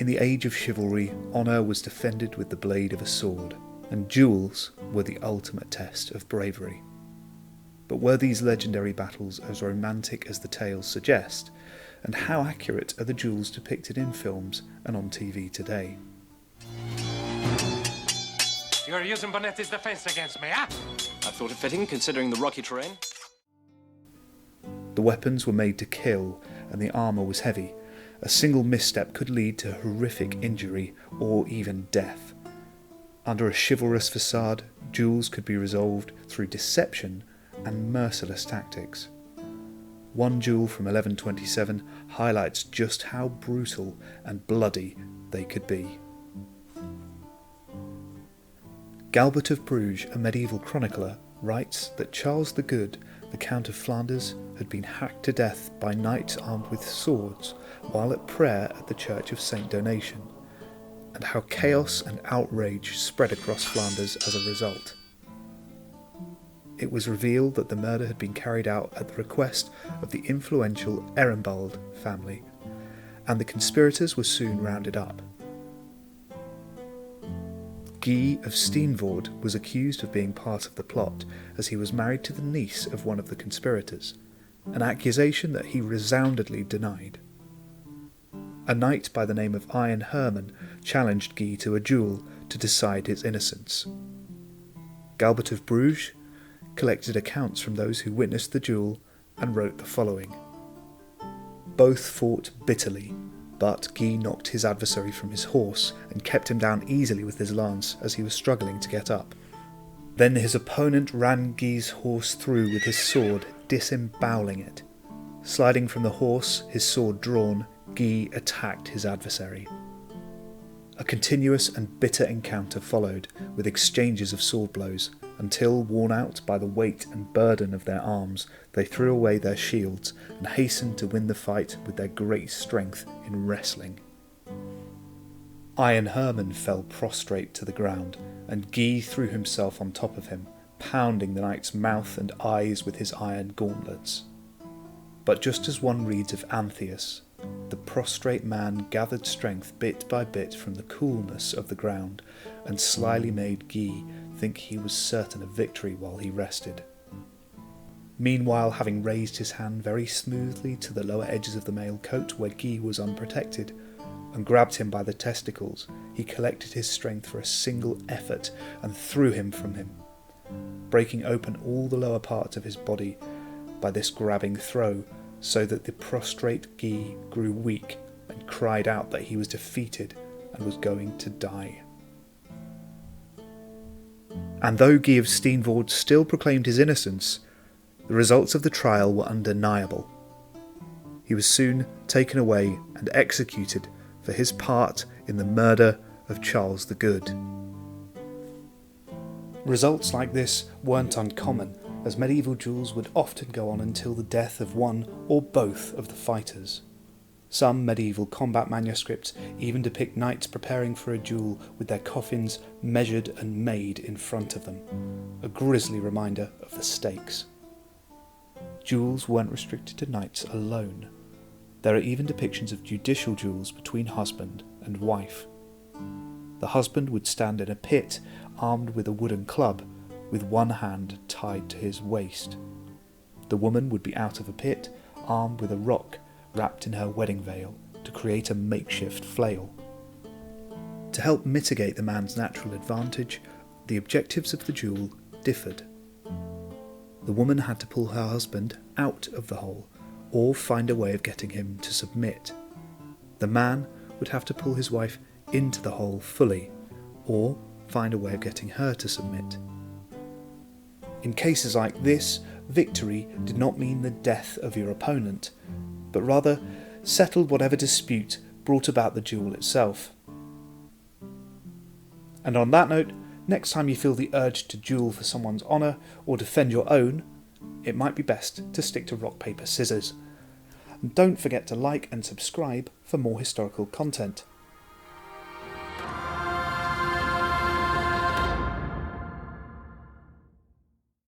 In the age of chivalry, honour was defended with the blade of a sword, and duels were the ultimate test of bravery. But were these legendary battles as romantic as the tales suggest? And how accurate are the duels depicted in films and on TV today? You're using Bonetti's defense against me, huh? I thought it fitting, considering the rocky terrain. The weapons were made to kill, and the armour was heavy. A single misstep could lead to horrific injury or even death. Under a chivalrous facade, duels could be resolved through deception and merciless tactics. One duel from 1127 highlights just how brutal and bloody they could be. Galbert of Bruges, a medieval chronicler, writes that Charles the Good, the Count of Flanders, had been hacked to death by knights armed with swords while at prayer at the Church of Saint Donation, and how chaos and outrage spread across Flanders as a result. It was revealed that the murder had been carried out at the request of the influential Ehrenbald family, and the conspirators were soon rounded up. Guy of Steenvoorde was accused of being part of the plot, as he was married to the niece of one of the conspirators, an accusation that he resoundingly denied. A knight by the name of Iron Herman challenged Guy to a duel to decide his innocence. Galbert of Bruges collected accounts from those who witnessed the duel and wrote the following. Both fought bitterly, but Guy knocked his adversary from his horse and kept him down easily with his lance as he was struggling to get up. Then his opponent ran Guy's horse through with his sword, disemboweling it. Sliding from the horse, his sword drawn, Guy attacked his adversary. A continuous and bitter encounter followed, with exchanges of sword blows, until, worn out by the weight and burden of their arms, they threw away their shields and hastened to win the fight with their great strength in wrestling. Iron Herman fell prostrate to the ground, and Guy threw himself on top of him, pounding the knight's mouth and eyes with his iron gauntlets. But just as one reads of Antheus, the prostrate man gathered strength bit by bit from the coolness of the ground, and slyly made Guy think he was certain of victory while he rested. Meanwhile, having raised his hand very smoothly to the lower edges of the mail coat where Guy was unprotected, and grabbed him by the testicles, he collected his strength for a single effort and threw him from him, breaking open all the lower parts of his body by this grabbing throw, so that the prostrate Guy grew weak and cried out that he was defeated and was going to die. And though Guy of Steenvoorde still proclaimed his innocence, the results of the trial were undeniable. He was soon taken away and executed for his part in the murder of Charles the Good. Results like this weren't uncommon, as medieval duels would often go on until the death of one or both of the fighters. Some medieval combat manuscripts even depict knights preparing for a duel with their coffins measured and made in front of them, a grisly reminder of the stakes. Duels weren't restricted to knights alone. There are even depictions of judicial duels between husband and wife. The husband would stand in a pit, armed with a wooden club, with one hand tied to his waist. The woman would be out of a pit, armed with a rock wrapped in her wedding veil, to create a makeshift flail. To help mitigate the man's natural advantage, the objectives of the duel differed. The woman had to pull her husband out of the hole, or find a way of getting him to submit. The man would have to pull his wife into the hole fully, or find a way of getting her to submit. In cases like this, victory did not mean the death of your opponent, but rather settled whatever dispute brought about the duel itself. And on that note, next time you feel the urge to duel for someone's honour or defend your own, it might be best to stick to rock, paper, scissors. And don't forget to like and subscribe for more historical content.